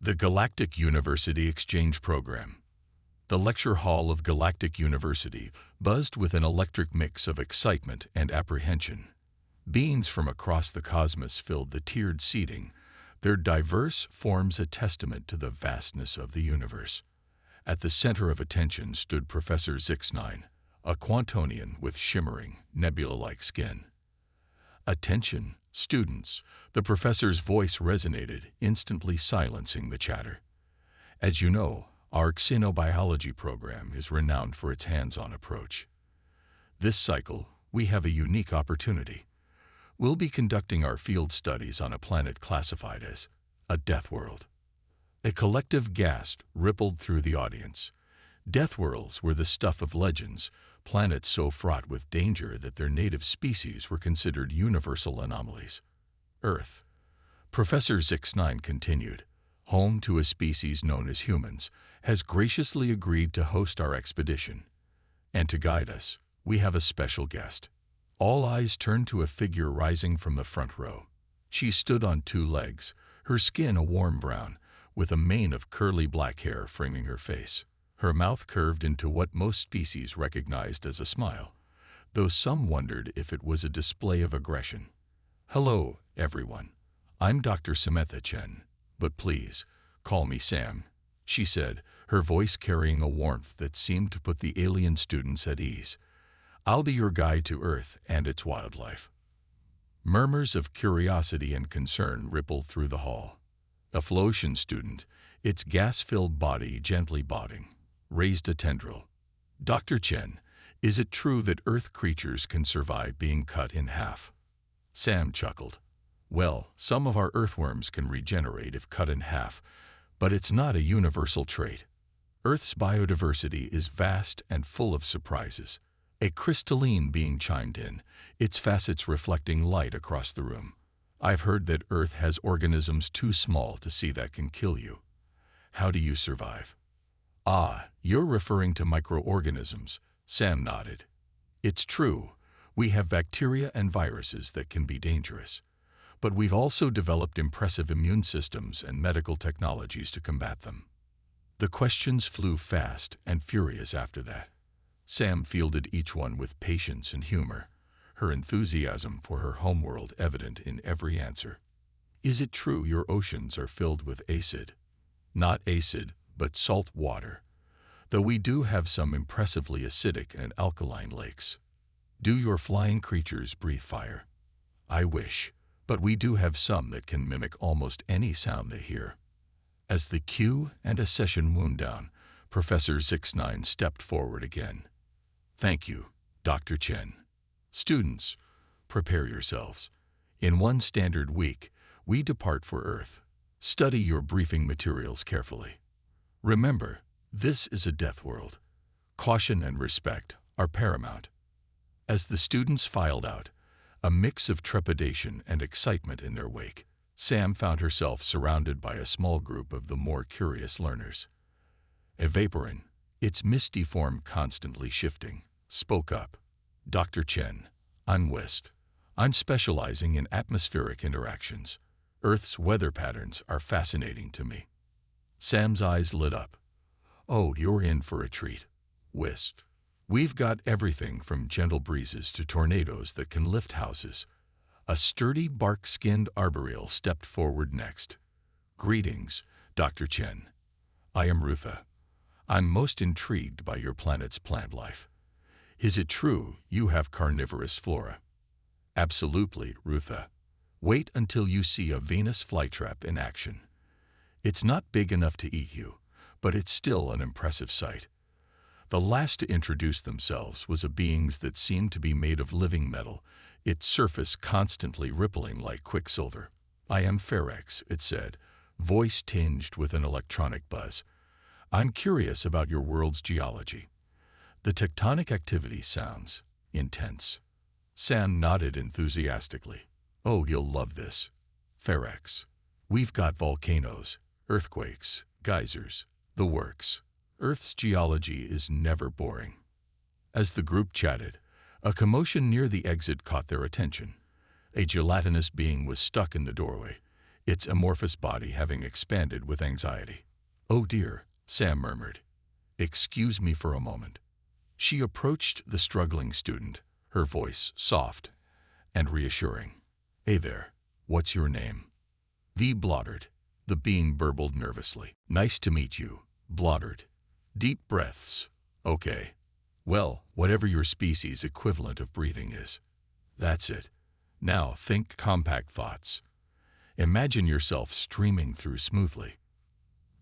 The Galactic University Exchange Program. The lecture hall of Galactic University buzzed with an electric mix of excitement and apprehension. Beings from across the cosmos filled the tiered seating, their diverse forms a testament to the vastness of the universe. At the center of attention stood Professor Zix9, a Quantonian with shimmering, nebula-like skin. "Attention, students," the professor's voice resonated, instantly silencing the chatter. "As you know, our xenobiology program is renowned for its hands-on approach. This cycle, we have a unique opportunity. We'll be conducting our field studies on a planet classified as a Deathworld." A collective gasp rippled through the audience. Deathworlds were the stuff of legends, planets so fraught with danger that their native species were considered universal anomalies. Earth. Professor Zix9 continued, home to a species known as humans, has graciously agreed to host our expedition. And to guide us, we have a special guest. All eyes turned to a figure rising from the front row. She stood on two legs, her skin a warm brown, with a mane of curly black hair framing her face. Her mouth curved into what most species recognized as a smile, though some wondered if it was a display of aggression. "Hello, everyone. I'm Dr. Samantha Chen, but please, call me Sam," she said, her voice carrying a warmth that seemed to put the alien students at ease. "I'll be your guide to Earth and its wildlife." Murmurs of curiosity and concern rippled through the hall. A Floatian student, its gas-filled body gently bobbing, raised a tendril. "Dr. Chen, is it true that Earth creatures can survive being cut in half?" Sam chuckled. "Well, some of our earthworms can regenerate if cut in half, but it's not a universal trait. Earth's biodiversity is vast and full of surprises." A crystalline being chimed in, its facets reflecting light across the room. "I've heard that Earth has organisms too small to see that can kill you. How do you survive?" "Ah, you're referring to microorganisms," Sam nodded. "It's true, we have bacteria and viruses that can be dangerous. But we've also developed impressive immune systems and medical technologies to combat them." The questions flew fast and furious after that. Sam fielded each one with patience and humor, her enthusiasm for her homeworld evident in every answer. "Is it true your oceans are filled with acid?" "Not acid, but salt water, though we do have some impressively acidic and alkaline lakes." "Do your flying creatures breathe fire?" "I wish, but we do have some that can mimic almost any sound they hear." As the cue and a session wound down, Professor Zix9 stepped forward again. "Thank you, Dr. Chen. Students, prepare yourselves. In one standard week, we depart for Earth. Study your briefing materials carefully. Remember, this is a death world. Caution and respect are paramount." As the students filed out, a mix of trepidation and excitement in their wake, Sam found herself surrounded by a small group of the more curious learners. A Vaporin, its misty form constantly shifting, spoke up. "Dr. Chen, I'm West. I'm specializing in atmospheric interactions. Earth's weather patterns are fascinating to me." Sam's eyes lit up. "Oh, you're in for a treat, West. We've got everything from gentle breezes to tornadoes that can lift houses." A sturdy, bark-skinned arboreal stepped forward next. "Greetings, Dr. Chen. I am Rutha. I'm most intrigued by your planet's plant life. Is it true you have carnivorous flora?" "Absolutely, Rutha. Wait until you see a Venus flytrap in action. It's not big enough to eat you, but it's still an impressive sight." The last to introduce themselves was a being that seemed to be made of living metal, its surface constantly rippling like quicksilver. "I am Ferex," it said, voice tinged with an electronic buzz. "I'm curious about your world's geology. The tectonic activity sounds intense." Sam nodded enthusiastically. "Oh, you'll love this, Ferex. We've got volcanoes, earthquakes, geysers, the works. Earth's geology is never boring." As the group chatted, a commotion near the exit caught their attention. A gelatinous being was stuck in the doorway, its amorphous body having expanded with anxiety. "Oh dear," Sam murmured. "Excuse me for a moment." She approached the struggling student, her voice soft and reassuring. "Hey there, what's your name?" "V. Bloddard," the being burbled nervously. "Nice to meet you, Bloddard." Deep breaths. "Okay. Well, whatever your species' equivalent of breathing is. That's it. Now think compact thoughts. Imagine yourself streaming through smoothly."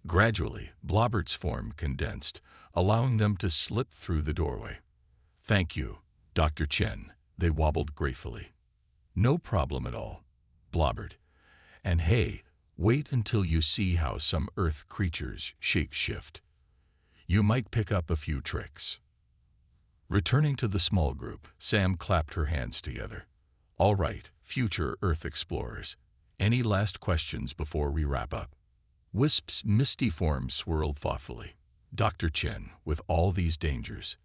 Gradually, Blobbert's form condensed, allowing them to slip through the doorway. "Thank you, Dr. Chen," they wobbled gratefully. "No problem at all, Blobbert. And hey, wait until you see how some Earth creatures shape-shift. You might pick up a few tricks." Returning to the small group, Sam clapped her hands together. "All right, future Earth explorers. Any last questions before we wrap up?" Wisp's misty form swirled thoughtfully. "Dr. Chen, with all these dangers,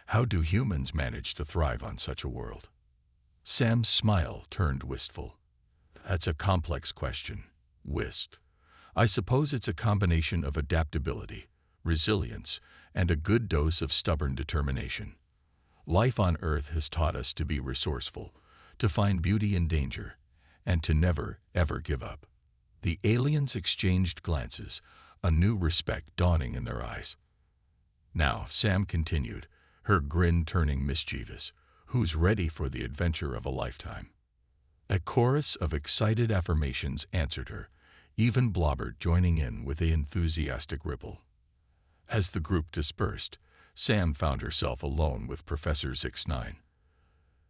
how do humans manage to thrive on such a world?" Sam's smile turned wistful. "That's a complex question, Wisp. I suppose it's a combination of adaptability, resilience, and a good dose of stubborn determination. Life on Earth has taught us to be resourceful, to find beauty in danger, and to never, ever give up." The aliens exchanged glances, a new respect dawning in their eyes. "Now," Sam continued, her grin turning mischievous, "who's ready for the adventure of a lifetime?" A chorus of excited affirmations answered her, even Blobbert joining in with an enthusiastic ripple. As the group dispersed, Sam found herself alone with Professor 69.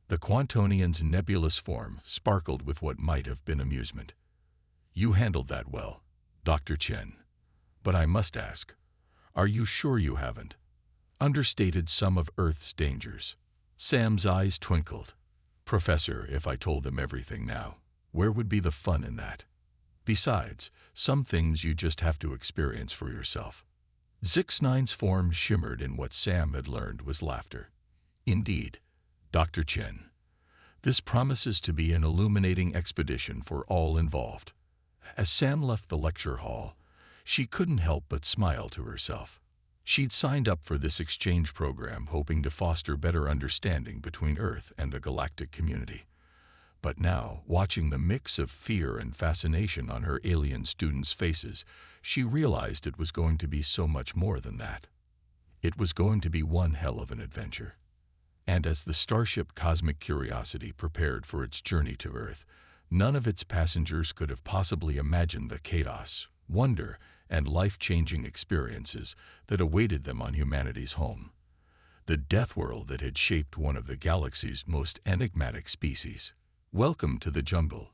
The Quantonian's nebulous form sparkled with what might have been amusement. "You handled that well, Dr. Chen. But I must ask, are you sure you haven't understated some of Earth's dangers?" Sam's eyes twinkled. "Professor, if I told them everything now, where would be the fun in that? Besides, some things you just have to experience for yourself." Zix9's form shimmered in what Sam had learned was laughter. "Indeed, Dr. Chen. This promises to be an illuminating expedition for all involved." As Sam left the lecture hall, she couldn't help but smile to herself. She'd signed up for this exchange program hoping to foster better understanding between Earth and the galactic community. But now, watching the mix of fear and fascination on her alien students' faces, she realized it was going to be so much more than that. It was going to be one hell of an adventure. And as the starship Cosmic Curiosity prepared for its journey to Earth, none of its passengers could have possibly imagined the chaos, wonder, and life-changing experiences that awaited them on humanity's home. The Deathworld that had shaped one of the galaxy's most enigmatic species. Welcome to the jungle.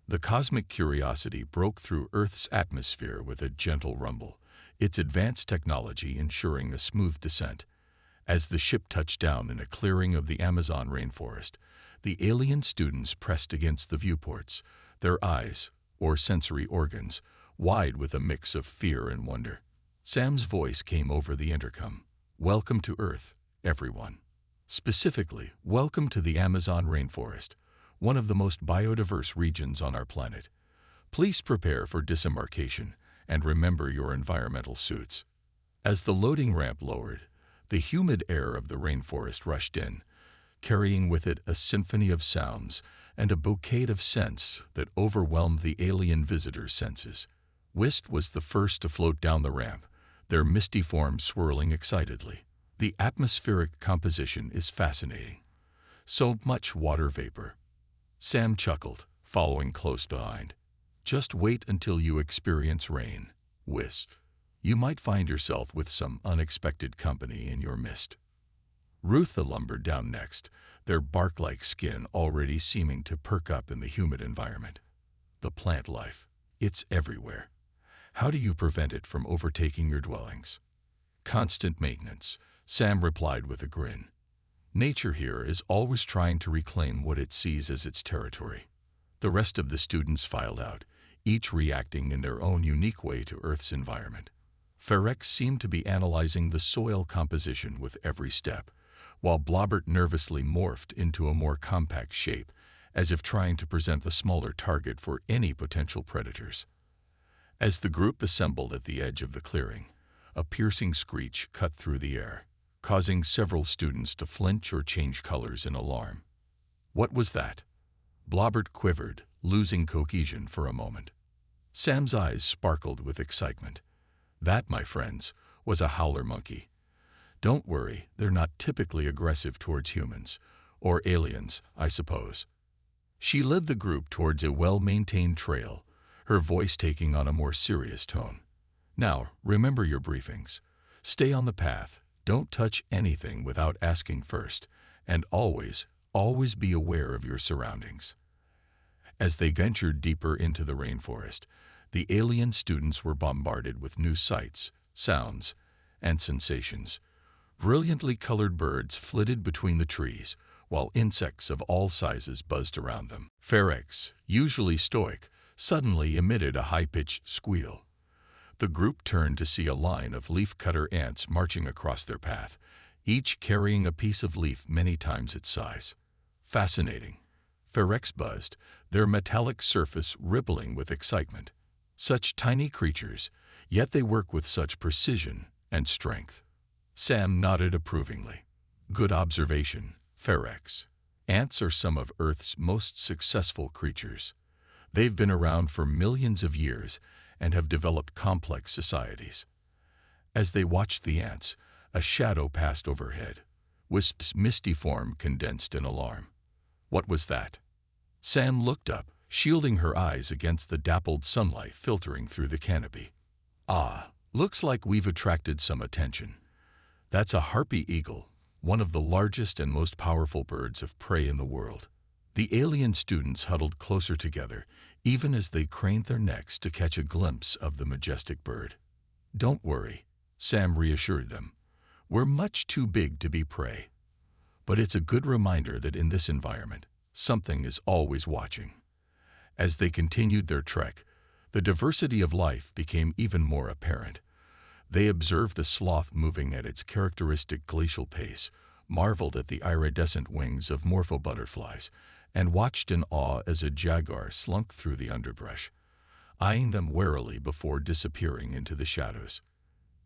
The Cosmic Curiosity broke through Earth's atmosphere with a gentle rumble, its advanced technology ensuring a smooth descent. As the ship touched down in a clearing of the Amazon rainforest, the alien students pressed against the viewports, their eyes, or sensory organs, wide with a mix of fear and wonder. Sam's voice came over the intercom. "Welcome to Earth, everyone. Specifically, welcome to the Amazon rainforest, one of the most biodiverse regions on our planet. Please prepare for disembarkation and remember your environmental suits." As the loading ramp lowered, the humid air of the rainforest rushed in, carrying with it a symphony of sounds and a bouquet of scents that overwhelmed the alien visitors' senses. Wisp was the first to float down the ramp, their misty forms swirling excitedly. The atmospheric composition is fascinating. So much water vapor. Sam chuckled, following close behind. "Just wait until you experience rain, Wisp. You might find yourself with some unexpected company in your midst." Rutha lumbered down next, their bark-like skin already seeming to perk up in the humid environment. "The plant life, it's everywhere. How do you prevent it from overtaking your dwellings?" "Constant maintenance," Sam replied with a grin. "Nature here is always trying to reclaim what it sees as its territory." The rest of the students filed out, each reacting in their own unique way to Earth's environment. Ferex seemed to be analyzing the soil composition with every step, while Blobbert nervously morphed into a more compact shape as if trying to present a smaller target for any potential predators. As the group assembled at the edge of the clearing, a piercing screech cut through the air, causing several students to flinch or change colors in alarm. What was that? Blobbert quivered, losing cohesion for a moment. Sam's eyes sparkled with excitement. That, my friends, was a howler monkey. Don't worry, they're not typically aggressive towards humans, or aliens, I suppose. She led the group towards a well-maintained trail, her voice taking on a more serious tone. Now, remember your briefings. Stay on the path, don't touch anything without asking first, and always be aware of your surroundings. As they ventured deeper into the rainforest, the alien students were bombarded with new sights, sounds, and sensations. Brilliantly colored birds flitted between the trees, while insects of all sizes buzzed around them. Ferex, usually stoic, suddenly emitted a high-pitched squeal. The group turned to see a line of leaf-cutter ants marching across their path, each carrying a piece of leaf many times its size. Fascinating. Ferex buzzed, their metallic surface rippling with excitement. Such tiny creatures, yet they work with such precision and strength. Sam nodded approvingly. Good observation, Ferex. Ants are some of Earth's most successful creatures. They've been around for millions of years and have developed complex societies. As they watched the ants, a shadow passed overhead. Wisp's misty form condensed in alarm. What was that? Sam looked up, shielding her eyes against the dappled sunlight filtering through the canopy. Ah, looks like we've attracted some attention. That's a harpy eagle, one of the largest and most powerful birds of prey in the world. The alien students huddled closer together, even as they craned their necks to catch a glimpse of the majestic bird. Don't worry, Sam reassured them. We're much too big to be prey. But it's a good reminder that in this environment, something is always watching. As they continued their trek, the diversity of life became even more apparent. They observed a sloth moving at its characteristic glacial pace, marveled at the iridescent wings of morpho butterflies, and watched in awe as a jaguar slunk through the underbrush, eyeing them warily before disappearing into the shadows.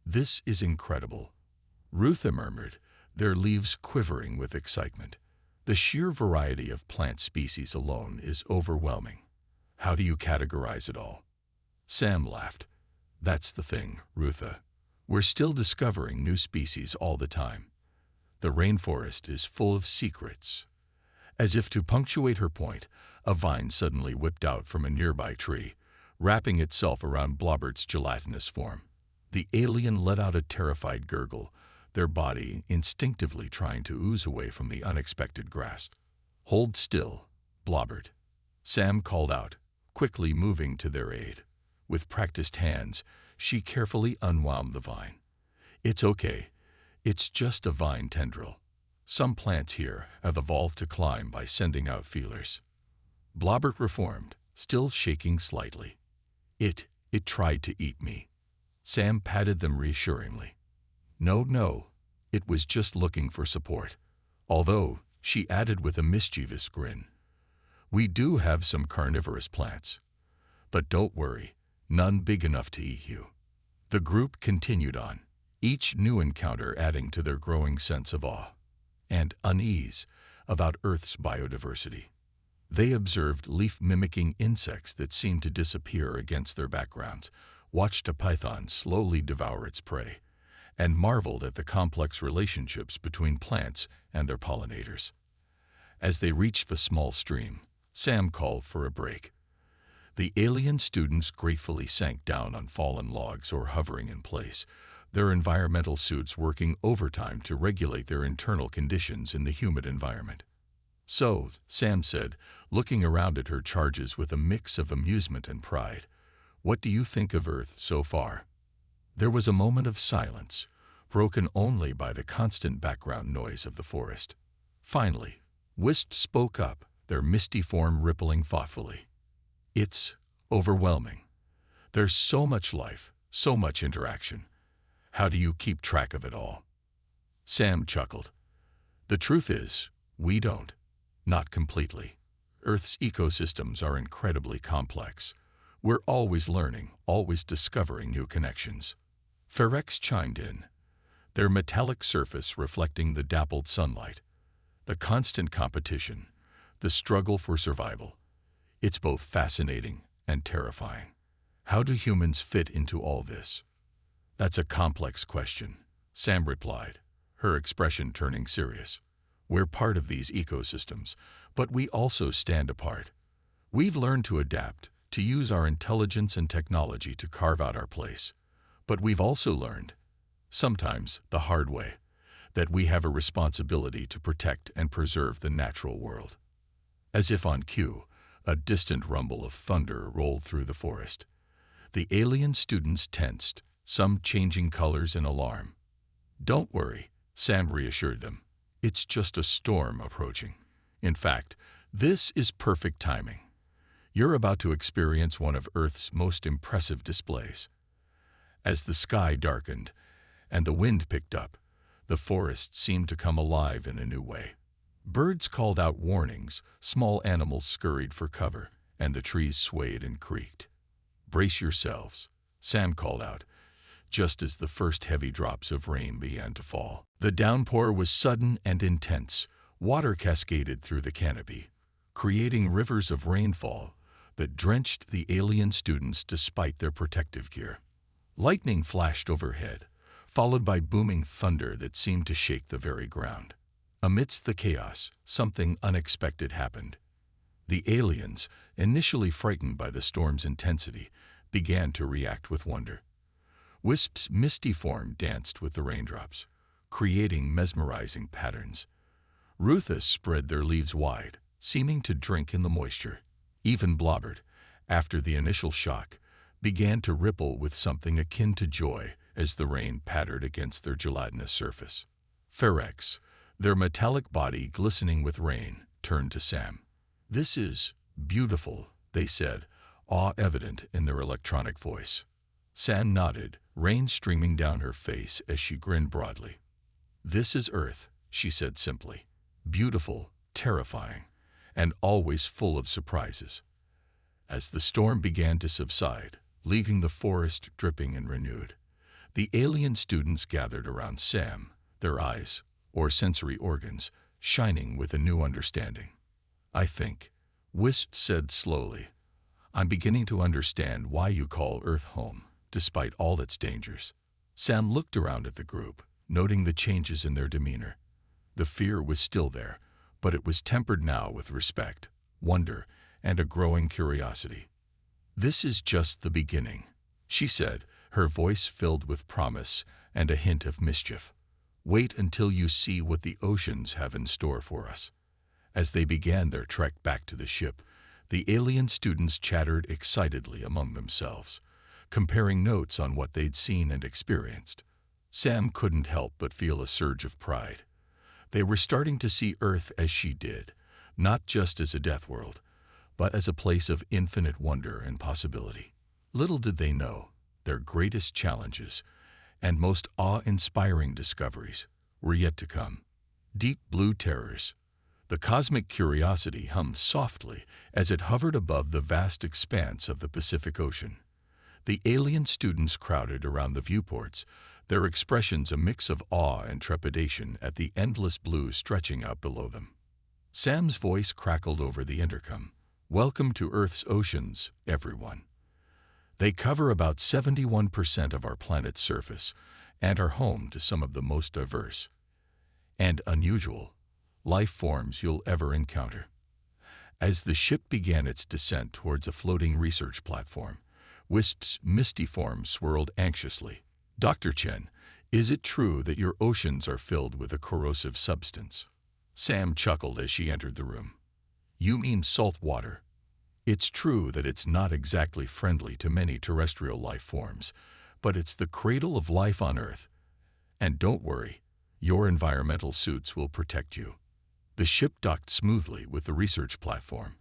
This is incredible, Rutha murmured, their leaves quivering with excitement. The sheer variety of plant species alone is overwhelming. How do you categorize it all? Sam laughed. That's the thing, Rutha. We're still discovering new species all the time. The rainforest is full of secrets. As if to punctuate her point, a vine suddenly whipped out from a nearby tree, wrapping itself around Blobbert's gelatinous form. The alien let out a terrified gurgle, their body instinctively trying to ooze away from the unexpected grasp. Hold still, Blobbert, Sam called out, quickly moving to their aid. With practiced hands, she carefully unwound the vine. It's okay. It's just a vine tendril. Some plants here have evolved to climb by sending out feelers. Blobbert reformed, still shaking slightly. It tried to eat me. Sam patted them reassuringly. No, it was just looking for support. Although, she added with a mischievous grin, we do have some carnivorous plants. But don't worry, none big enough to eat you. The group continued on, each new encounter adding to their growing sense of awe and unease about Earth's biodiversity. They observed leaf-mimicking insects that seemed to disappear against their backgrounds, watched a python slowly devour its prey, and marveled at the complex relationships between plants and their pollinators. As they reached a small stream, Sam called for a break. The alien students gratefully sank down on fallen logs or hovering in place, their environmental suits working overtime to regulate their internal conditions in the humid environment. So, Sam said, looking around at her charges with a mix of amusement and pride, what do you think of Earth so far? There was a moment of silence, broken only by the constant background noise of the forest. Finally, Wisp spoke up, their misty form rippling thoughtfully. It's overwhelming. There's so much life, so much interaction. How do you keep track of it all? Sam chuckled. The truth is, we don't. Not completely. Earth's ecosystems are incredibly complex. We're always learning, always discovering new connections. Ferex chimed in, their metallic surface reflecting the dappled sunlight. The constant competition, the struggle for survival. It's both fascinating and terrifying. How do humans fit into all this? That's a complex question, Sam replied, her expression turning serious. We're part of these ecosystems, but we also stand apart. We've learned to adapt, to use our intelligence and technology to carve out our place. But we've also learned, sometimes the hard way, that we have a responsibility to protect and preserve the natural world. As if on cue, a distant rumble of thunder rolled through the forest. The alien students tensed, some changing colors in alarm. "Don't worry," Sam reassured them. "It's just a storm approaching. In fact, this is perfect timing. You're about to experience one of Earth's most impressive displays." As the sky darkened and the wind picked up, the forest seemed to come alive in a new way. Birds called out warnings, small animals scurried for cover, and the trees swayed and creaked. "Brace yourselves," Sam called out, just as the first heavy drops of rain began to fall. The downpour was sudden and intense. Water cascaded through the canopy, creating rivers of rainfall that drenched the alien students despite their protective gear. Lightning flashed overhead, followed by booming thunder that seemed to shake the very ground. Amidst the chaos, something unexpected happened. The aliens, initially frightened by the storm's intensity, began to react with wonder. Wisps' misty form danced with the raindrops, creating mesmerizing patterns. Ruthas spread their leaves wide, seeming to drink in the moisture. Even Blobbert, after the initial shock, began to ripple with something akin to joy as the rain pattered against their gelatinous surface. Ferex, their metallic body glistening with rain, turned to Sam. "This is beautiful," they said, awe evident in their electronic voice. Sam nodded, rain streaming down her face as she grinned broadly. "This is Earth," she said simply. "Beautiful, terrifying, and always full of surprises." As the storm began to subside, leaving the forest dripping and renewed, the alien students gathered around Sam, their eyes, or sensory organs, shining with a new understanding. "I think," Wisp said slowly, "I'm beginning to understand why you call Earth home, despite all its dangers." Sam looked around at the group, noting the changes in their demeanor. The fear was still there, but it was tempered now with respect, wonder, and a growing curiosity. "This is just the beginning," she said, her voice filled with promise and a hint of mischief. "Wait until you see what the oceans have in store for us." As they began their trek back to the ship, the alien students chattered excitedly among themselves, comparing notes on what they'd seen and experienced. Sam couldn't help but feel a surge of pride. They were starting to see Earth as she did, not just as a death world, but as a place of infinite wonder and possibility. Little did they know, their greatest challenges and most awe-inspiring discoveries were yet to come. Deep blue terrors. The cosmic curiosity hummed softly as it hovered above the vast expanse of the Pacific Ocean. The alien students crowded around the viewports, their expressions a mix of awe and trepidation at the endless blue stretching out below them. Sam's voice crackled over the intercom. "Welcome to Earth's oceans, everyone. They cover about 71% of our planet's surface and are home to some of the most diverse and unusual life forms you'll ever encounter." As the ship began its descent towards a floating research platform, Wisp's misty form swirled anxiously. "Dr. Chen, is it true that your oceans are filled with a corrosive substance?" Sam chuckled as she entered the room. "You mean salt water. It's true that it's not exactly friendly to many terrestrial life forms, but it's the cradle of life on Earth. And don't worry, your environmental suits will protect you." The ship docked smoothly with the research platform,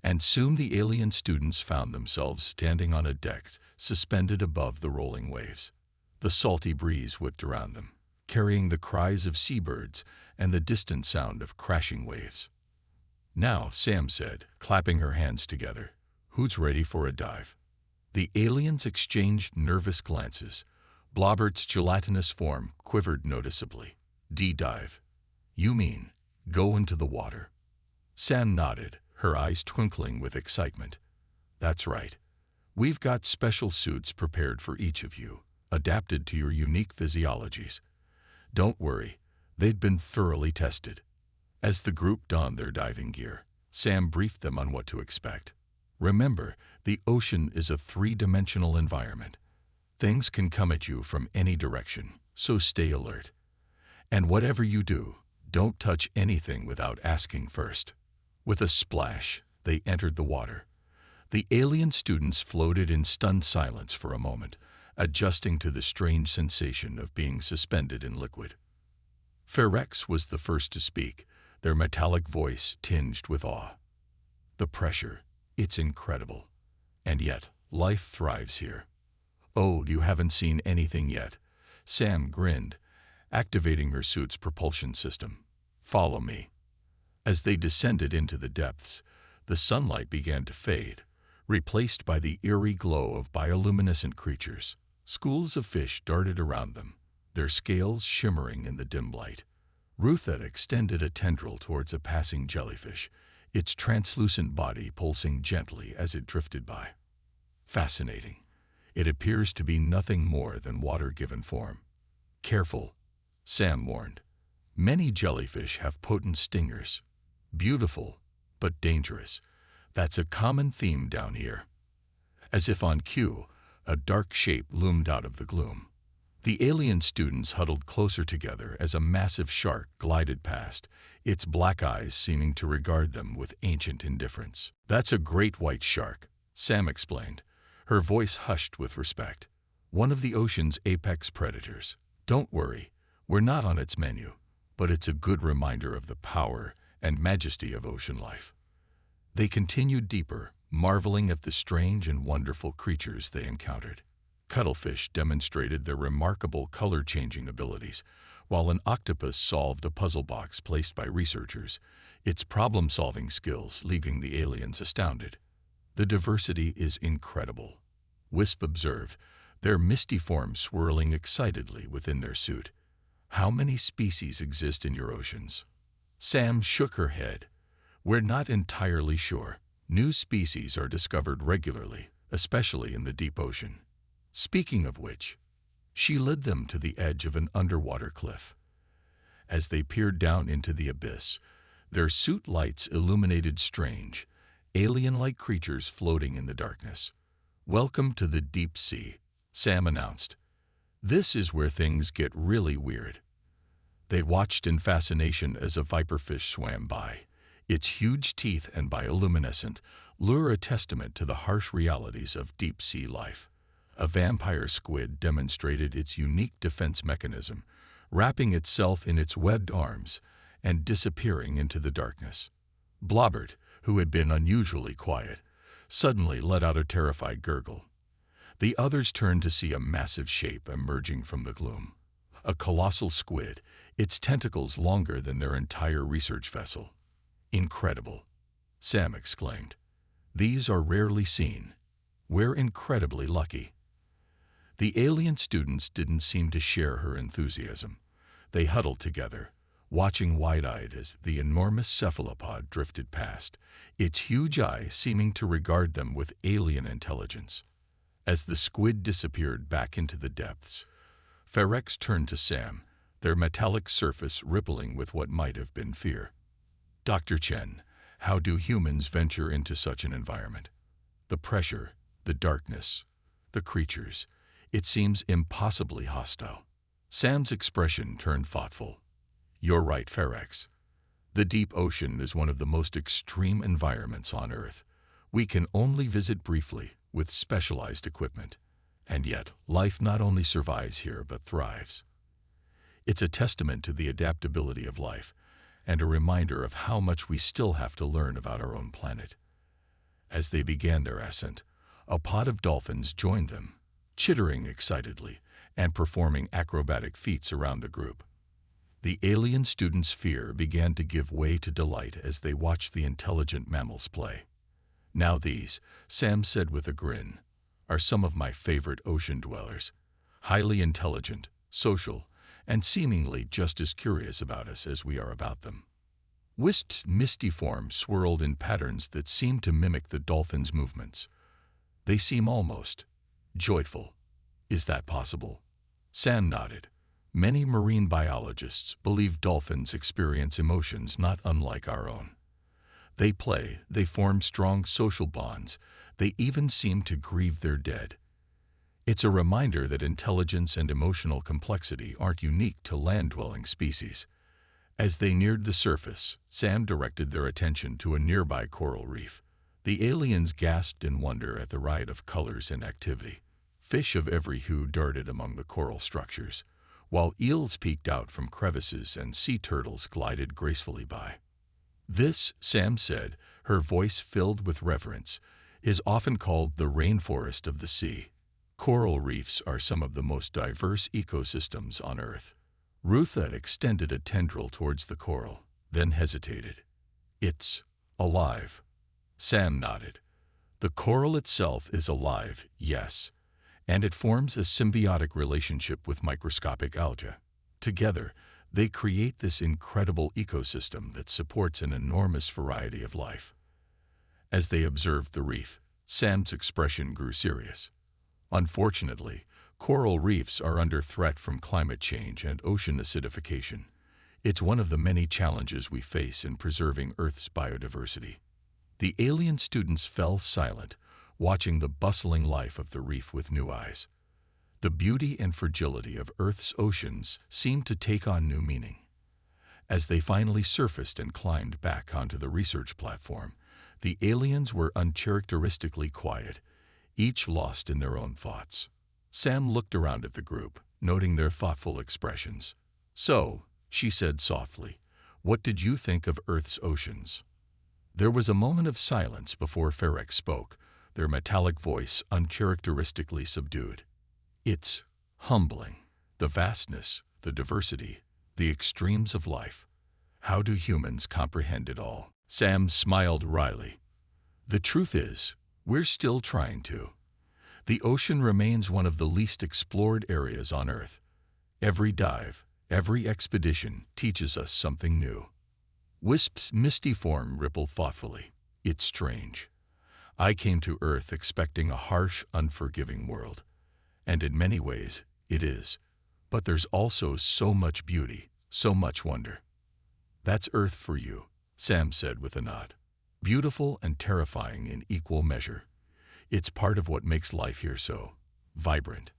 and soon the alien students found themselves standing on a deck suspended above the rolling waves. The salty breeze whipped around them, carrying the cries of seabirds and the distant sound of crashing waves. "Now," Sam said, clapping her hands together, "who's ready for a dive?" The aliens exchanged nervous glances. Blobbert's gelatinous form quivered noticeably. "D-dive? You mean go into the water?" Sam nodded, her eyes twinkling with excitement. "That's right. We've got special suits prepared for each of you, adapted to your unique physiologies. Don't worry, they'd been thoroughly tested." As the group donned their diving gear, Sam briefed them on what to expect. "Remember, the ocean is a three-dimensional environment. Things can come at you from any direction, so stay alert. And whatever you do, don't touch anything without asking first." With a splash, they entered the water. The alien students floated in stunned silence for a moment, adjusting to the strange sensation of being suspended in liquid. Ferex was the first to speak, their metallic voice tinged with awe. "The pressure, it's incredible. And yet, life thrives here." "Oh, you haven't seen anything yet." Sam grinned, activating her suit's propulsion system. "Follow me." As they descended into the depths, the sunlight began to fade, replaced by the eerie glow of bioluminescent creatures. Schools of fish darted around them, their scales shimmering in the dim light. Rutha extended a tendril towards a passing jellyfish, its translucent body pulsing gently as it drifted by. "Fascinating. It appears to be nothing more than water given form." "Careful," Sam warned. "Many jellyfish have potent stingers. Beautiful, but dangerous. That's a common theme down here." As if on cue, a dark shape loomed out of the gloom. The alien students huddled closer together as a massive shark glided past, its black eyes seeming to regard them with ancient indifference. "That's a great white shark," Sam explained, her voice hushed with respect. "One of the ocean's apex predators. Don't worry, we're not on its menu, but it's a good reminder of the power and majesty of ocean life." They continued deeper, marveling at the strange and wonderful creatures they encountered. Cuttlefish demonstrated their remarkable color-changing abilities, while an octopus solved a puzzle box placed by researchers, its problem-solving skills leaving the aliens astounded. "The diversity is incredible," Wisp observed, their misty form swirling excitedly within their suit. "How many species exist in your oceans?" Sam shook her head. "We're not entirely sure. New species are discovered regularly, especially in the deep ocean." Speaking of which, she led them to the edge of an underwater cliff. As they peered down into the abyss, their suit lights illuminated strange, alien-like creatures floating in the darkness. "Welcome to the deep sea," Sam announced. "This is where things get really weird." They watched in fascination as a viperfish swam by, its huge teeth and bioluminescent lure a testament to the harsh realities of deep-sea life. A vampire squid demonstrated its unique defense mechanism, wrapping itself in its webbed arms and disappearing into the darkness. Blobbert, who had been unusually quiet, suddenly let out a terrified gurgle. The others turned to see a massive shape emerging from the gloom. A colossal squid, its tentacles longer than their entire research vessel. "Incredible," Sam exclaimed. "These are rarely seen. We're incredibly lucky." The alien students didn't seem to share her enthusiasm. They huddled together, watching wide-eyed as the enormous cephalopod drifted past, its huge eye seeming to regard them with alien intelligence. As the squid disappeared back into the depths, Ferex turned to Sam, their metallic surface rippling with what might have been fear. "Dr. Chen, how do humans venture into such an environment? The pressure, the darkness, the creatures, it seems impossibly hostile." Sam's expression turned thoughtful. "You're right, Ferex. The deep ocean is one of the most extreme environments on Earth. We can only visit briefly with specialized equipment. And yet, life not only survives here but thrives. It's a testament to the adaptability of life, and a reminder of how much we still have to learn about our own planet." As they began their ascent, a pod of dolphins joined them, chittering excitedly and performing acrobatic feats around the group. The alien students' fear began to give way to delight as they watched the intelligent mammals play. "Now these," Sam said with a grin, "are some of my favorite ocean dwellers. Highly intelligent, social, and seemingly just as curious about us as we are about them." Wisp's misty form swirled in patterns that seemed to mimic the dolphin's movements. "They seem almost joyful. Is that possible?" Sam nodded. "Many marine biologists believe dolphins experience emotions not unlike our own. They play, they form strong social bonds, they even seem to grieve their dead. It's a reminder that intelligence and emotional complexity aren't unique to land-dwelling species." As they neared the surface, Sam directed their attention to a nearby coral reef. The aliens gasped in wonder at the riot of colors and activity. Fish of every hue darted among the coral structures, while eels peeked out from crevices and sea turtles glided gracefully by. "This," Sam said, her voice filled with reverence, "is often called the rainforest of the sea. Coral reefs are some of the most diverse ecosystems on Earth." Rutha extended a tendril towards the coral, then hesitated. "It's alive." Sam nodded. "The coral itself is alive, yes, and it forms a symbiotic relationship with microscopic algae. Together, they create this incredible ecosystem that supports an enormous variety of life." As they observed the reef, Sam's expression grew serious. "Unfortunately, coral reefs are under threat from climate change and ocean acidification. It's one of the many challenges we face in preserving Earth's biodiversity." The alien students fell silent, watching the bustling life of the reef with new eyes. The beauty and fragility of Earth's oceans seemed to take on new meaning. As they finally surfaced and climbed back onto the research platform, the aliens were uncharacteristically quiet, each lost in their own thoughts. Sam looked around at the group, noting their thoughtful expressions. "So," she said softly, "what did you think of Earth's oceans?" There was a moment of silence before Ferrex spoke, their metallic voice uncharacteristically subdued. "It's humbling. The vastness, the diversity, the extremes of life. How do humans comprehend it all?" Sam smiled wryly. "The truth is, we're still trying to. The ocean remains one of the least explored areas on Earth. Every dive, every expedition teaches us something new." Wisp's misty form rippled thoughtfully. "It's strange. I came to Earth expecting a harsh, unforgiving world. And in many ways, it is. But there's also so much beauty, so much wonder." "That's Earth for you," Sam said with a nod. "Beautiful and terrifying in equal measure. It's part of what makes life here so vibrant."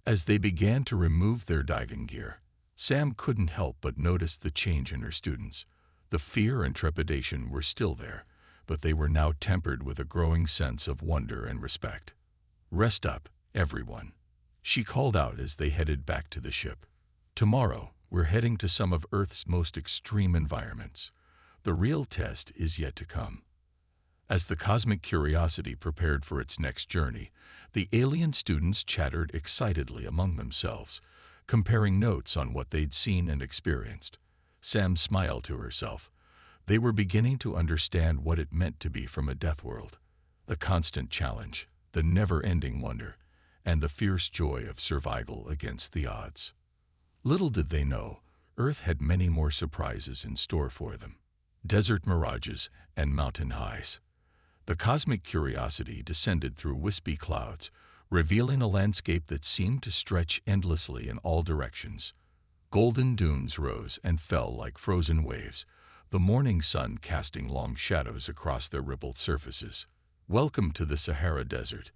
As they began to remove their diving gear, Sam couldn't help but notice the change in her students. The fear and trepidation were still there, but they were now tempered with a growing sense of wonder and respect. "Rest up, everyone," she called out as they headed back to the ship. "Tomorrow, we're heading to some of Earth's most extreme environments. The real test is yet to come." As the cosmic curiosity prepared for its next journey, the alien students chattered excitedly among themselves, comparing notes on what they'd seen and experienced. Sam smiled to herself. They were beginning to understand what it meant to be from a Deathworld. The constant challenge, the never-ending wonder, and the fierce joy of survival against the odds. Little did they know, Earth had many more surprises in store for them. Desert mirages and mountain highs. The cosmic curiosity descended through wispy clouds, revealing a landscape that seemed to stretch endlessly in all directions. Golden dunes rose and fell like frozen waves, the morning sun casting long shadows across their rippled surfaces. "Welcome to the Sahara Desert,"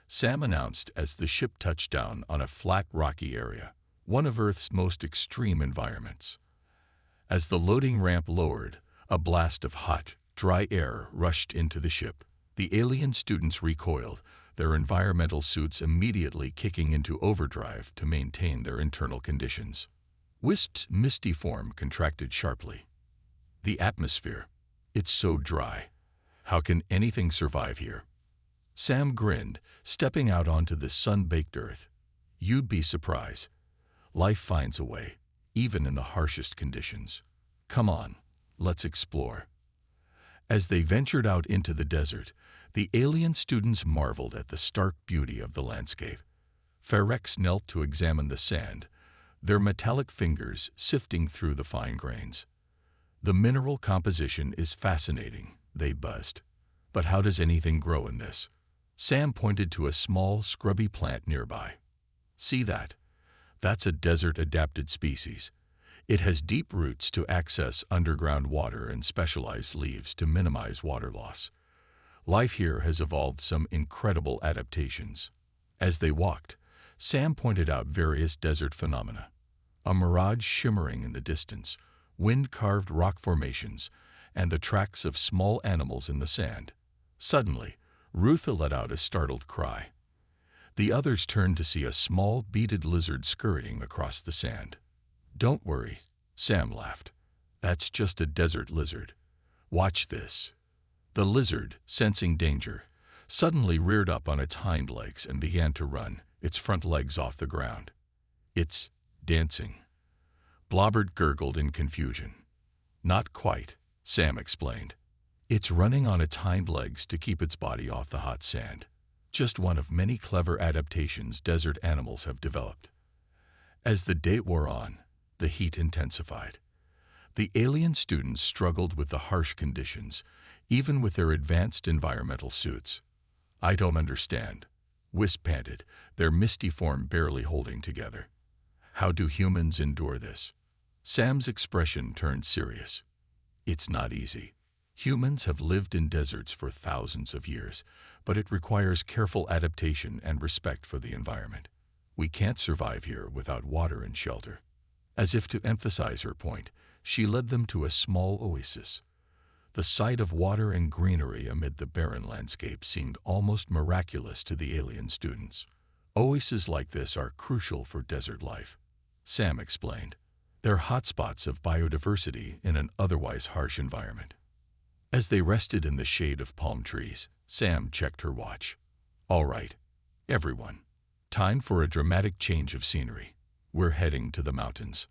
Sam announced as the ship touched down on a flat, rocky area, one of Earth's most extreme environments. As the loading ramp lowered, a blast of hot, dry air rushed into the ship. The alien students recoiled, their environmental suits immediately kicking into overdrive to maintain their internal conditions. Wisp's misty form contracted sharply. "The atmosphere. It's so dry. How can anything survive here?" Sam grinned, stepping out onto the sun-baked Earth. "You'd be surprised. Life finds a way. even in the harshest conditions. Come on, let's explore. As they ventured out into the desert, the alien students marveled at the stark beauty of the landscape. Ferex knelt to examine the sand, their metallic fingers sifting through the fine grains. The mineral composition is fascinating, they buzzed. But how does anything grow in this? Sam pointed to a small, scrubby plant nearby. See that? That's a desert-adapted species. It has deep roots to access underground water and specialized leaves to minimize water loss. Life here has evolved some incredible adaptations. As they walked, Sam pointed out various desert phenomena. A mirage shimmering in the distance, wind-carved rock formations, and the tracks of small animals in the sand. Suddenly, Rutha let out a startled cry. The others turned to see a small, beaded lizard scurrying across the sand. "Don't worry," Sam laughed. "That's just a desert lizard. Watch this." The lizard, sensing danger, suddenly reared up on its hind legs and began to run, its front legs off the ground. "It's dancing." Blobbert gurgled in confusion. "Not quite," Sam explained. "It's running on its hind legs to keep its body off the hot sand. Just one of many clever adaptations desert animals have developed." As the day wore on, the heat intensified. The alien students struggled with the harsh conditions, even with their advanced environmental suits. "I don't understand," Wisp panted, their misty form barely holding together. "How do humans endure this?" Sam's expression turned serious. "It's not easy. Humans have lived in deserts for thousands of years, but it requires careful adaptation and respect for the environment. We can't survive here without water and shelter." As if to emphasize her point, she led them to a small oasis. The sight of water and greenery amid the barren landscape seemed almost miraculous to the alien students. "Oases like this are crucial for desert life," Sam explained. "They're hotspots of biodiversity in an otherwise harsh environment." As they rested in the shade of palm trees, Sam checked her watch. "All right, everyone. Time for a dramatic change of scenery. We're heading to the mountains."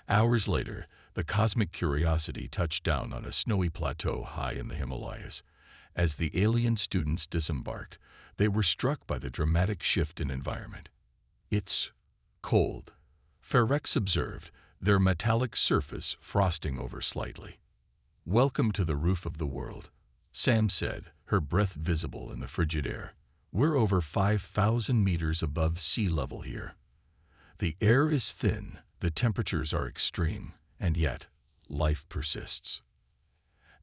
Hours later, the Cosmic Curiosity touched down on a snowy plateau high in the Himalayas. As the alien students disembarked, they were struck by the dramatic shift in environment. "It's cold," Ferex observed, their metallic surface frosting over slightly. "Welcome to the roof of the world," Sam said, her breath visible in the frigid air. "We're over 5,000 meters above sea level here. The air is thin, the temperatures are extreme, and yet, life persists."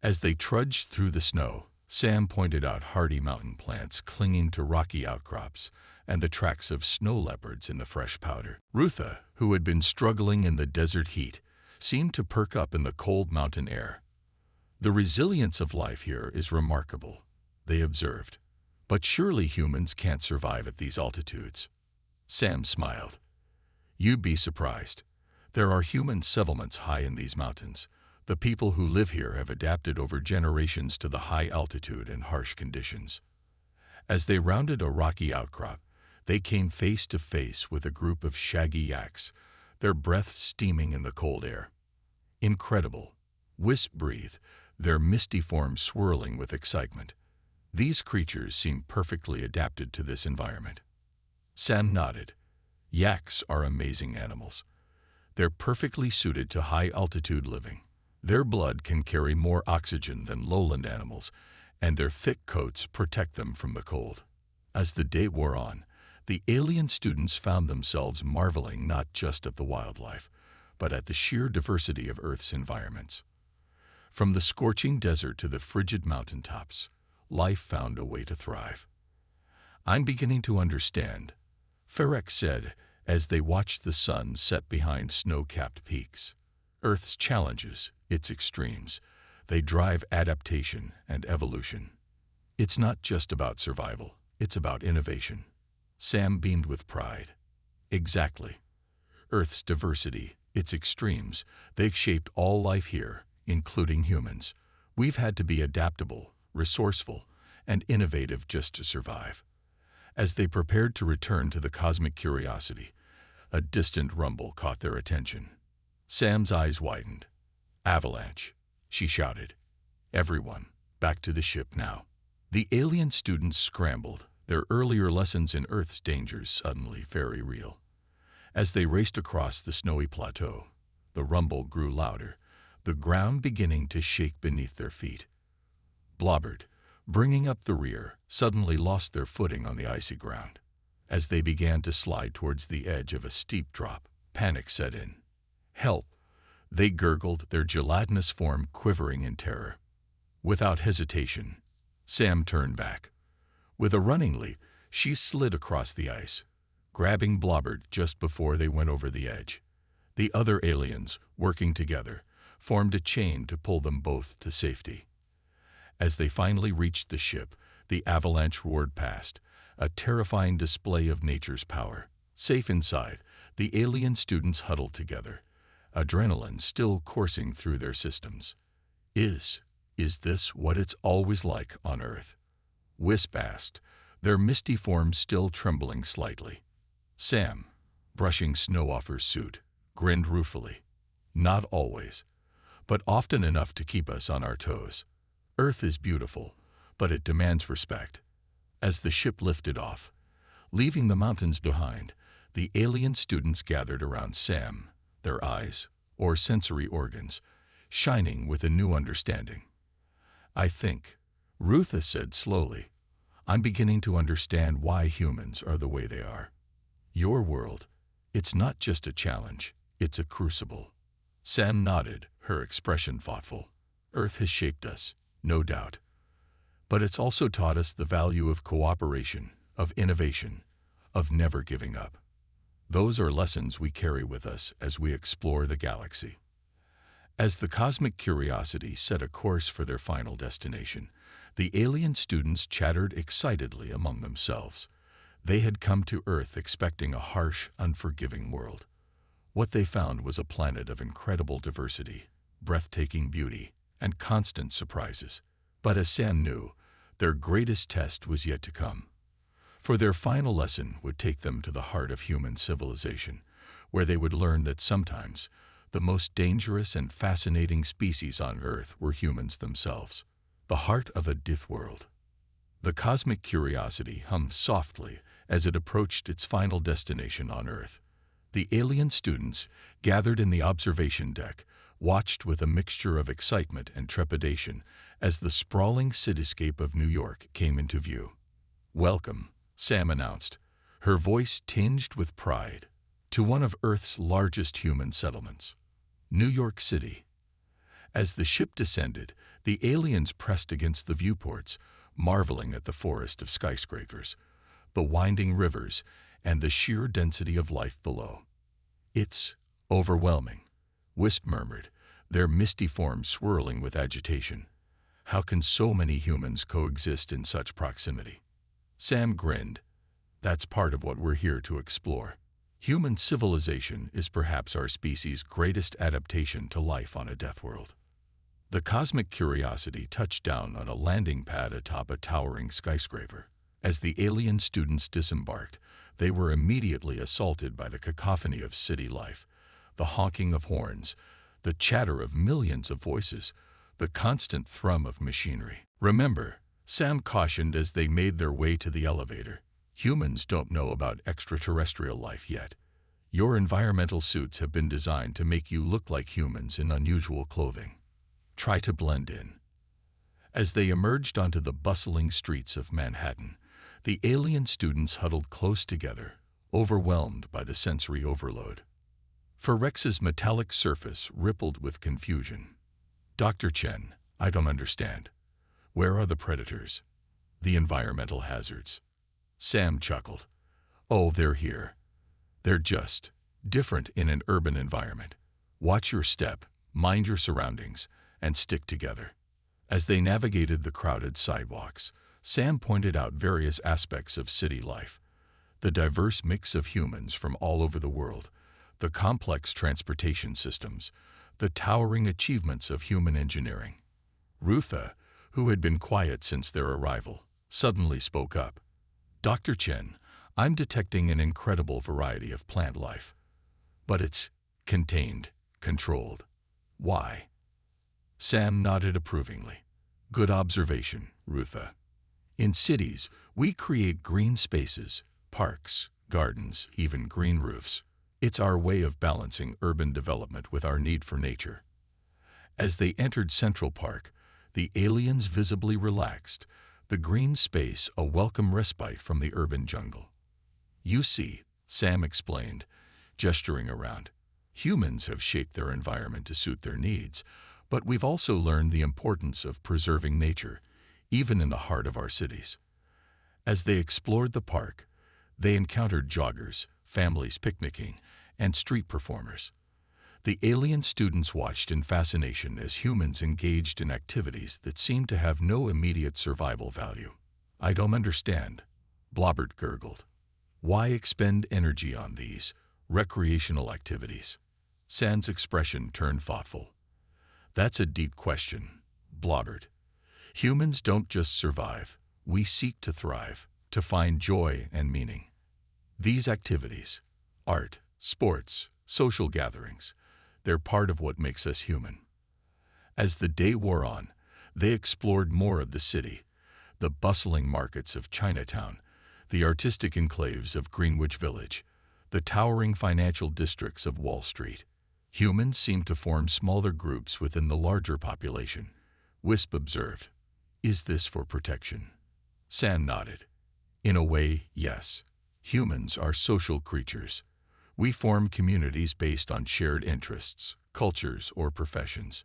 As they trudged through the snow, Sam pointed out hardy mountain plants clinging to rocky outcrops and the tracks of snow leopards in the fresh powder. Rutha, who had been struggling in the desert heat, seemed to perk up in the cold mountain air. "The resilience of life here is remarkable," they observed. "But surely humans can't survive at these altitudes." Sam smiled. "You'd be surprised. There are human settlements high in these mountains. The people who live here have adapted over generations to the high altitude and harsh conditions." As they rounded a rocky outcrop, they came face to face with a group of shaggy yaks, their breath steaming in the cold air. "Incredible," Wisp breathed, their misty forms swirling with excitement. "These creatures seem perfectly adapted to this environment." Sam nodded. "Yaks are amazing animals. They're perfectly suited to high-altitude living. Their blood can carry more oxygen than lowland animals, and their thick coats protect them from the cold." As the day wore on, the alien students found themselves marveling not just at the wildlife, but at the sheer diversity of Earth's environments. From the scorching desert to the frigid mountaintops, life found a way to thrive. "I'm beginning to understand," Ferex said as they watched the sun set behind snow-capped peaks. "Earth's challenges, its extremes, they drive adaptation and evolution. It's not just about survival, it's about innovation." Sam beamed with pride. "Exactly. Earth's diversity, its extremes, they've shaped all life here, including humans. We've had to be adaptable, resourceful, and innovative just to survive." As they prepared to return to the Cosmic Curiosity, a distant rumble caught their attention. Sam's eyes widened. "Avalanche," she shouted. "Everyone, back to the ship now." The alien students scrambled, their earlier lessons in Earth's dangers suddenly very real. As they raced across the snowy plateau, the rumble grew louder, the ground beginning to shake beneath their feet. Blobbert, bringing up the rear, suddenly lost their footing on the icy ground. As they began to slide towards the edge of a steep drop, panic set in. "Help!" They gurgled, their gelatinous form quivering in terror. Without hesitation, Sam turned back. With a running leap, she slid across the ice, grabbing Blobbert just before they went over the edge. The other aliens, working together, formed a chain to pull them both to safety. As they finally reached the ship, the avalanche roared past, a terrifying display of nature's power. Safe inside, the alien students huddled together, adrenaline still coursing through their systems. Is this what it's always like on Earth?" Wisp asked, their misty forms still trembling slightly. Sam, brushing snow off her suit, grinned ruefully. "Not always, but often enough to keep us on our toes. Earth is beautiful, but it demands respect." As the ship lifted off, leaving the mountains behind, the alien students gathered around Sam, their eyes, or sensory organs, shining with a new understanding. "I think," Rutha said slowly, "I'm beginning to understand why humans are the way they are. Your world, it's not just a challenge, it's a crucible." Sam nodded, her expression thoughtful. "Earth has shaped us, no doubt. But it's also taught us the value of cooperation, of innovation, of never giving up. Those are lessons we carry with us as we explore the galaxy." As the cosmic curiosity set a course for their final destination, the alien students chattered excitedly among themselves. They had come to Earth expecting a harsh, unforgiving world. What they found was a planet of incredible diversity, breathtaking beauty, and constant surprises. But as Sam knew, their greatest test was yet to come. For their final lesson would take them to the heart of human civilization, where they would learn that sometimes the most dangerous and fascinating species on Earth were humans themselves. The heart of a Deathworld. The cosmic curiosity hummed softly as it approached its final destination on Earth. The alien students, gathered in the observation deck, watched with a mixture of excitement and trepidation as the sprawling cityscape of New York came into view. "Welcome," Sam announced, her voice tinged with pride, "to one of Earth's largest human settlements, New York City." As the ship descended, the aliens pressed against the viewports, marveling at the forest of skyscrapers, the winding rivers, and the sheer density of life below. "It's overwhelming," Wisp murmured, their misty forms swirling with agitation. "How can so many humans coexist in such proximity?" Sam grinned. "That's part of what we're here to explore. Human civilization is perhaps our species' greatest adaptation to life on a Deathworld." The cosmic curiosity touched down on a landing pad atop a towering skyscraper. As the alien students disembarked, they were immediately assaulted by the cacophony of city life, the honking of horns, the chatter of millions of voices, the constant thrum of machinery. "Remember," Sam cautioned as they made their way to the elevator, "humans don't know about extraterrestrial life yet. Your environmental suits have been designed to make you look like humans in unusual clothing. Try to blend in." As they emerged onto the bustling streets of Manhattan, the alien students huddled close together, overwhelmed by the sensory overload. For Rex's metallic surface rippled with confusion. "Dr. Chen, I don't understand. Where are the predators? The environmental hazards?" Sam chuckled. "Oh, they're here. They're just different in an urban environment. Watch your step, mind your surroundings, and stick together." As they navigated the crowded sidewalks, Sam pointed out various aspects of city life: the diverse mix of humans from all over the world, the complex transportation systems, the towering achievements of human engineering. Rutha, who had been quiet since their arrival, suddenly spoke up. "Dr. Chen, I'm detecting an incredible variety of plant life. But it's contained," controlled. Why? Sam nodded approvingly. Good observation, Rutha. In cities, we create green spaces, parks, gardens, even green roofs. It's our way of balancing urban development with our need for nature. As they entered Central Park, the aliens visibly relaxed, the green space a welcome respite from the urban jungle. You see, Sam explained, gesturing around. Humans have shaped their environment to suit their needs, but we've also learned the importance of preserving nature, even in the heart of our cities. As they explored the park, they encountered joggers, families picnicking, and street performers. The alien students watched in fascination as humans engaged in activities that seemed to have no immediate survival value. I don't understand, Blobbert gurgled. Why expend energy on these recreational activities? Sam's expression turned thoughtful. That's a deep question, Blobbert. Humans don't just survive, we seek to thrive, to find joy and meaning. These activities, art, sports, social gatherings, they're part of what makes us human. As the day wore on, they explored more of the city, the bustling markets of Chinatown, the artistic enclaves of Greenwich Village, the towering financial districts of Wall Street. Humans seemed to form smaller groups within the larger population. Wisp observed, "Is this for protection?" Sam nodded. In a way, yes. Humans are social creatures. We form communities based on shared interests, cultures, or professions.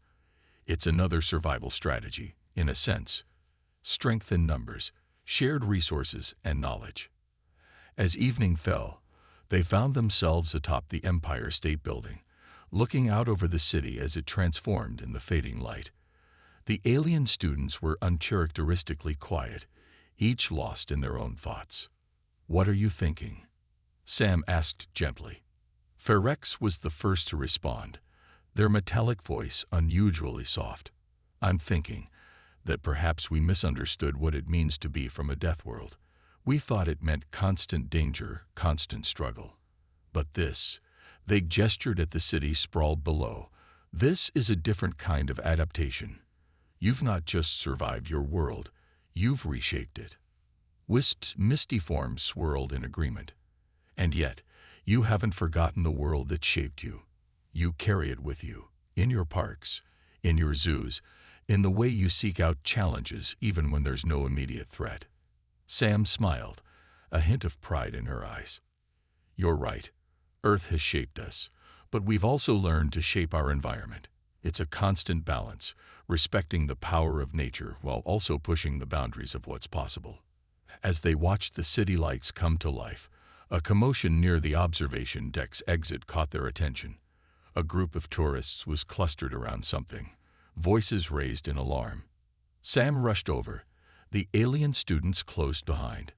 It's another survival strategy, in a sense. Strength in numbers, shared resources, and knowledge. As evening fell, they found themselves atop the Empire State Building, looking out over the city as it transformed in the fading light. The alien students were uncharacteristically quiet, each lost in their own thoughts. "What are you thinking?" Sam asked gently. Ferex was the first to respond, their metallic voice unusually soft. "I'm thinking that perhaps we misunderstood what it means to be from a Deathworld. We thought it meant constant danger, constant struggle. But this," they gestured at the city sprawled below, "this is a different kind of adaptation. You've not just survived your world, you've reshaped it." Wisp's misty form swirled in agreement. "And yet, you haven't forgotten the world that shaped you. You carry it with you, in your parks, in your zoos, in the way you seek out challenges even when there's no immediate threat." Sam smiled, a hint of pride in her eyes. "You're right. Earth has shaped us, but we've also learned to shape our environment. It's a constant balance, respecting the power of nature while also pushing the boundaries of what's possible." As they watched the city lights come to life, a commotion near the observation deck's exit caught their attention. A group of tourists was clustered around something, voices raised in alarm. Sam rushed over, the alien students close behind.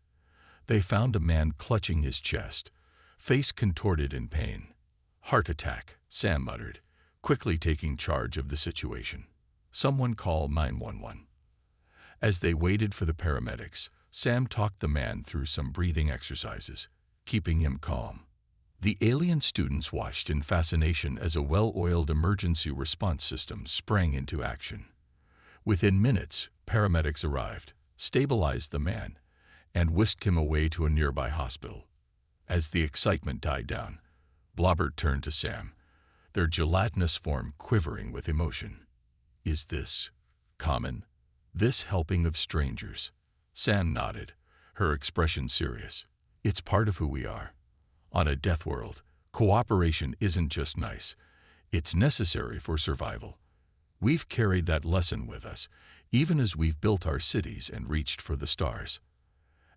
They found a man clutching his chest, face contorted in pain. "Heart attack," Sam muttered, quickly taking charge of the situation. "Someone call 911." As they waited for the paramedics, Sam talked the man through some breathing exercises, keeping him calm. The alien students watched in fascination as a well-oiled emergency response system sprang into action. Within minutes, paramedics arrived, stabilized the man, and whisked him away to a nearby hospital. As the excitement died down, Blobbert turned to Sam, their gelatinous form quivering with emotion. "Is this common? This helping of strangers?" Sam nodded, her expression serious. "It's part of who we are. On a death world, cooperation isn't just nice, it's necessary for survival. We've carried that lesson with us, even as we've built our cities and reached for the stars."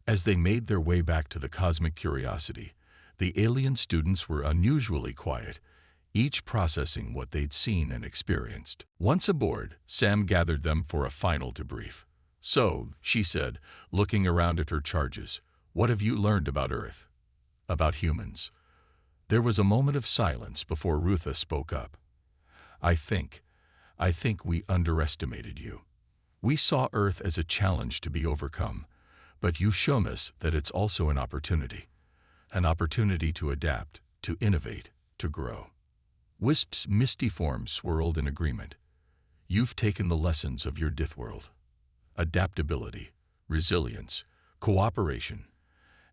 As they made their way back to the Cosmic Curiosity, the alien students were unusually quiet, each processing what they'd seen and experienced. Once aboard, Sam gathered them for a final debrief. "So," she said, looking around at her charges, "what have you learned about Earth? About humans?" There was a moment of silence before Rutha spoke up. I think we underestimated you. We saw Earth as a challenge to be overcome, but you've shown us that it's also an opportunity to adapt, to innovate, to grow." Wisp's misty form swirled in agreement. You've taken the lessons of your Deathworld: adaptability, resilience, cooperation,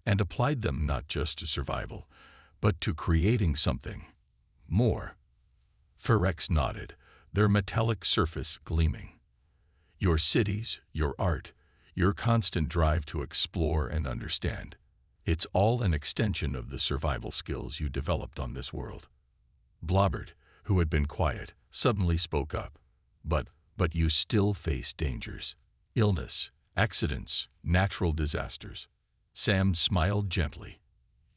and applied them not just to survival, but to creating something more. Ferex nodded, their metallic surface gleaming. Your cities, your art, your constant drive to explore and understand. It's all an extension of the survival skills you developed on this world. Blobbert, who had been quiet, suddenly spoke up. But you still face dangers. Illness, accidents, natural disasters. Sam smiled gently.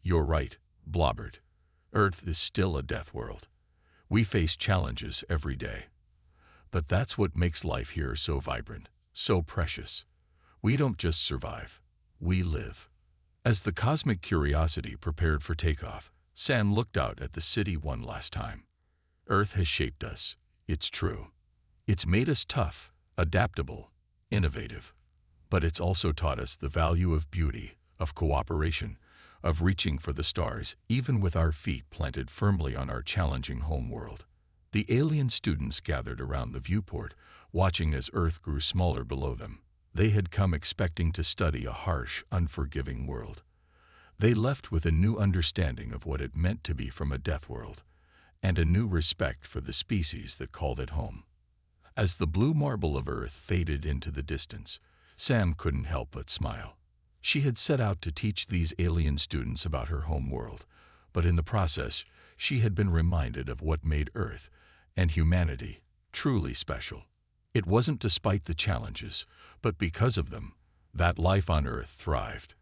You're right, Blobbert. Earth is still a death world. We face challenges every day. But that's what makes life here so vibrant, so precious. We don't just survive, we live. As the cosmic curiosity prepared for takeoff, Sam looked out at the city one last time. Earth has shaped us, it's true. It's made us tough, adaptable, innovative. But it's also taught us the value of beauty, of cooperation, of reaching for the stars, even with our feet planted firmly on our challenging homeworld. The alien students gathered around the viewport, watching as Earth grew smaller below them. They had come expecting to study a harsh, unforgiving world. They left with a new understanding of what it meant to be from a death world, and a new respect for the species that called it home. As the blue marble of Earth faded into the distance, Sam couldn't help but smile. She had set out to teach these alien students about her home world, but in the process, she had been reminded of what made Earth and humanity truly special. It wasn't despite the challenges, but because of them, that life on Earth thrived.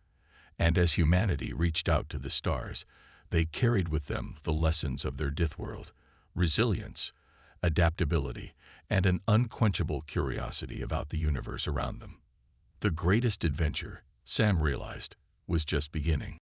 And as humanity reached out to the stars, they carried with them the lessons of their Deathworld: resilience, adaptability, and an unquenchable curiosity about the universe around them. The greatest adventure, Sam realized, was just beginning.